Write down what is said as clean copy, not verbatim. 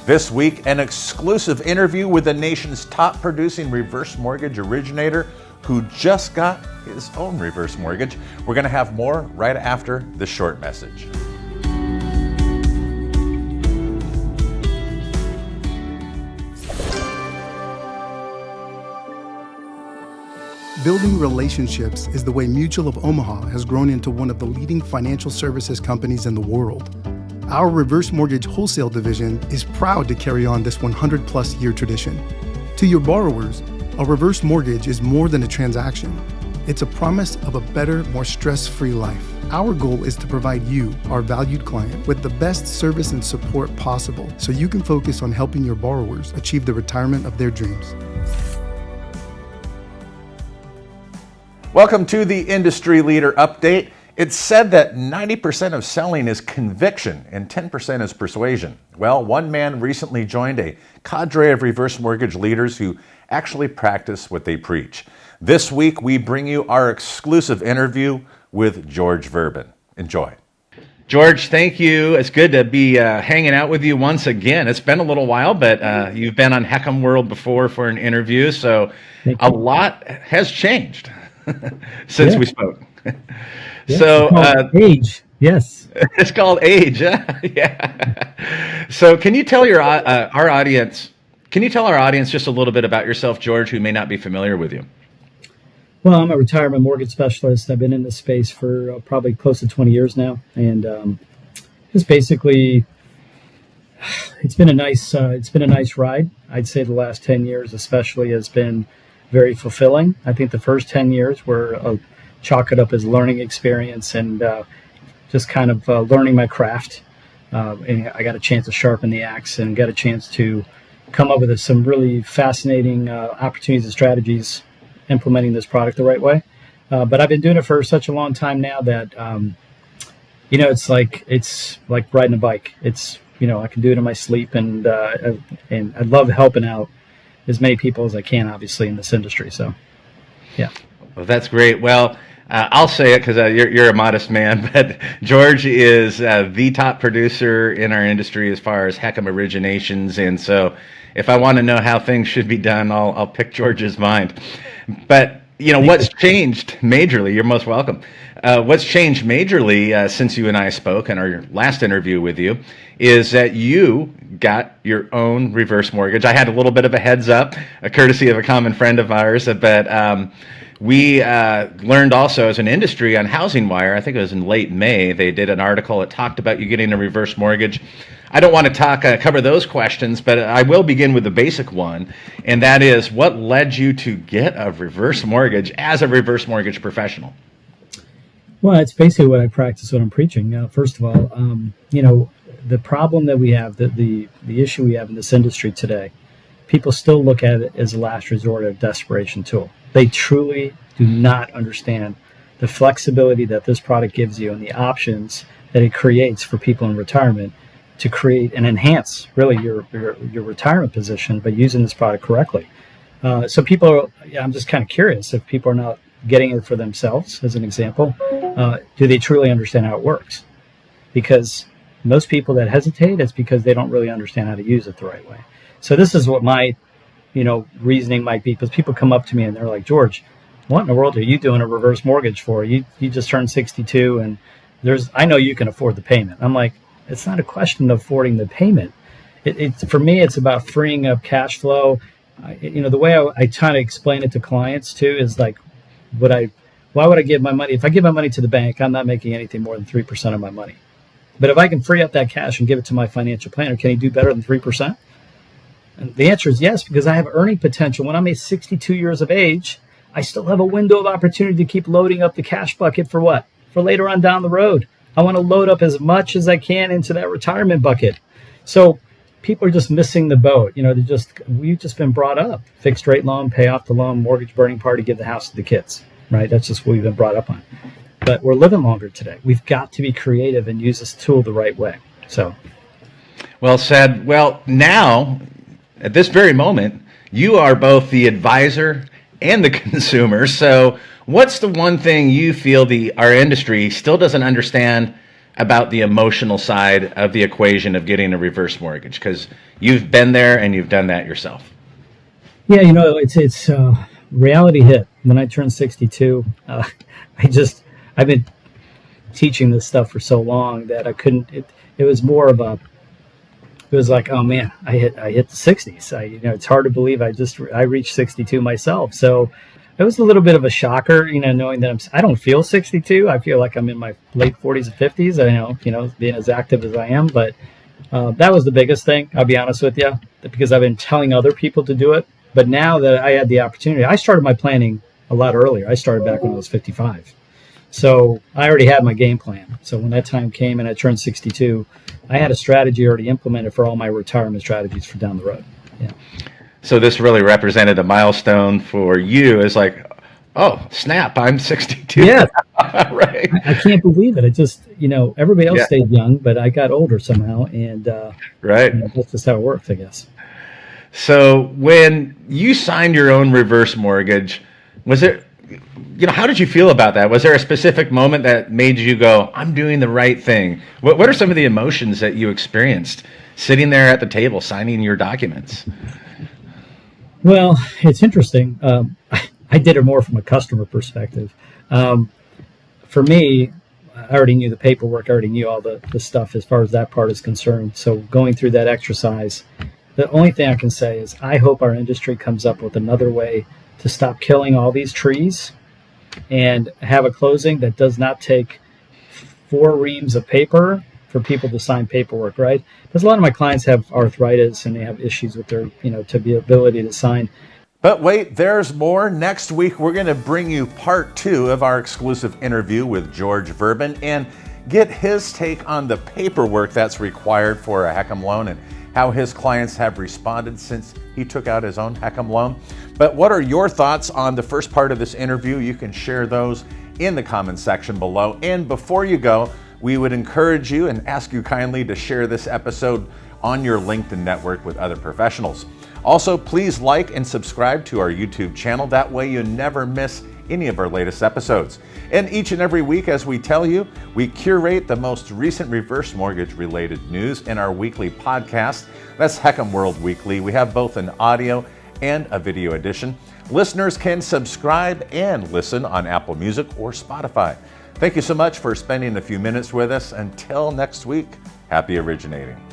This week, an exclusive interview with the nation's top producing reverse mortgage originator who just got his own reverse mortgage. We're going to have more right after the short message. Building relationships is the way Mutual of Omaha has grown into one of the leading financial services companies in the world. Our reverse mortgage wholesale division is proud to carry on this 100-plus year tradition. To your borrowers, a reverse mortgage is more than a transaction. It's a promise of a better, more stress-free life. Our goal is to provide you, our valued client, with the best service and support possible so you can focus on helping your borrowers achieve the retirement of their dreams. Welcome to the Industry Leader Update. It's said that 90% of selling is conviction and 10% is persuasion. Well, one man recently joined a cadre of reverse mortgage leaders who actually practice what they preach. This week, we bring you our exclusive interview with George Vrban. Enjoy. George, thank you. It's good to be hanging out with you once again. It's been a little while, but you've been on Heckam World before for an interview, so a lot has changed since we spoke. Yeah, so age, yes, it's called age. Yeah. So, can you tell our audience? Can you tell our audience just a little bit about yourself, George, who may not be familiar with you? Well, I'm a retirement mortgage specialist. I've been in this space for probably close to 20 years now, and just basically, it's been a nice ride. I'd say the last 10 years, especially, has been very fulfilling. I think the first 10 years were chalk it up as learning experience and just kind of learning my craft. And I got a chance to sharpen the axe and got a chance to come up with some really fascinating opportunities and strategies implementing this product the right way. But I've been doing it for such a long time now that, it's like riding a bike. It's, I can do it in my sleep, and I love helping out as many people as I can, obviously, in this industry. So, yeah. Well, that's great. Well, I'll say it because you're a modest man, but George is the top producer in our industry as far as Heckam originations, and so if I want to know how things should be done, I'll pick George's mind. But what's changed majorly? You're most welcome. What's changed majorly since you and I spoke in our last interview with you is that you got your own reverse mortgage. I had a little bit of a heads up, a courtesy of a common friend of ours, but we learned also as an industry on Housing Wire, I think it was in late May, they did an article that talked about you getting a reverse mortgage. I don't want to cover those questions, but I will begin with the basic one, and that is, what led you to get a reverse mortgage as a reverse mortgage professional? Well, it's basically what I practice, what I'm preaching. First of all, the problem that we have, the issue we have in this industry today, people still look at it as a last resort or a desperation tool. They truly do not understand the flexibility that this product gives you and the options that it creates for people in retirement to create and enhance really your retirement position by using this product correctly. So people, I'm just kind of curious if people are not getting it for themselves, as an example. Do they truly understand how it works? Because most people that hesitate, it's because they don't really understand how to use it the right way. So this is what my reasoning might be, because people come up to me and they're like, George, what in the world are you doing a reverse mortgage for? You just turned 62 and I know you can afford the payment. I'm like, it's not a question of affording the payment. For me, it's about freeing up cash flow. The way I try to explain it to clients too is like, why would I give my money? If I give my money to the bank, I'm not making anything more than 3% of my money. But if I can free up that cash and give it to my financial planner, can he do better than 3%? And the answer is yes, because I have earning potential. When I'm 62 years of age, I still have a window of opportunity to keep loading up the cash bucket for what? For later on down the road. I want to load up as much as I can into that retirement bucket. So people are just missing the boat. We've just been brought up. Fixed rate loan, pay off the loan, mortgage burning party, give the house to the kids, right? That's just what we've been brought up on. But we're living longer today. We've got to be creative and use this tool the right way. So, well said. Well, now, at this very moment, you are both the advisor and the consumer. So what's the one thing you feel our industry still doesn't understand about the emotional side of the equation of getting a reverse mortgage, because you've been there and you've done that yourself. Yeah, it's reality hit when I turned 62. I've been teaching this stuff for so long that I couldn't. It was more of a. It was like, oh man, I hit the 60s. It's hard to believe I reached 62 myself. So it was a little bit of a shocker, knowing that I don't feel 62. I feel like I'm in my late 40s and 50s. I know, being as active as I am, but that was the biggest thing. I'll be honest with you, because I've been telling other people to do it. But now that I had the opportunity, I started my planning a lot earlier. I started back when I was 55. So I already had my game plan. So when that time came and I turned 62, I had a strategy already implemented for all my retirement strategies for down the road. Yeah. So this really represented a milestone for you. It's like, oh, snap, I'm 62. Yeah. Right. I can't believe it. I just, everybody else stayed young, but I got older somehow. And right. That's just how it works, I guess. So when you signed your own reverse mortgage, was it, how did you feel about that? Was there a specific moment that made you go, I'm doing the right thing? What are some of the emotions that you experienced sitting there at the table signing your documents? Well, it's interesting. I did it more from a customer perspective. For me, I already knew the paperwork. I already knew all the stuff as far as that part is concerned. So going through that exercise, the only thing I can say is I hope our industry comes up with another way to stop killing all these trees and have a closing that does not take 4 reams of paper for people to sign paperwork, right? Because a lot of my clients have arthritis and they have issues with their, to be ability to sign. But wait, there's more. Next week, we're going to bring you part 2 of our exclusive interview with George Vrban and get his take on the paperwork that's required for a HECM loan and how his clients have responded since he took out his own HECM loan. But what are your thoughts on the first part of this interview? You can share those in the comment section below. And before you go, we would encourage you and ask you kindly to share this episode on your LinkedIn network with other professionals. Also, please like and subscribe to our YouTube channel. That way you never miss any of our latest episodes. And each and every week, as we tell you, we curate the most recent reverse mortgage related news in our weekly podcast. That's HECM World Weekly. We have both an audio and a video edition. Listeners can subscribe and listen on Apple Music or Spotify. Thank you so much for spending a few minutes with us. Until next week, happy originating.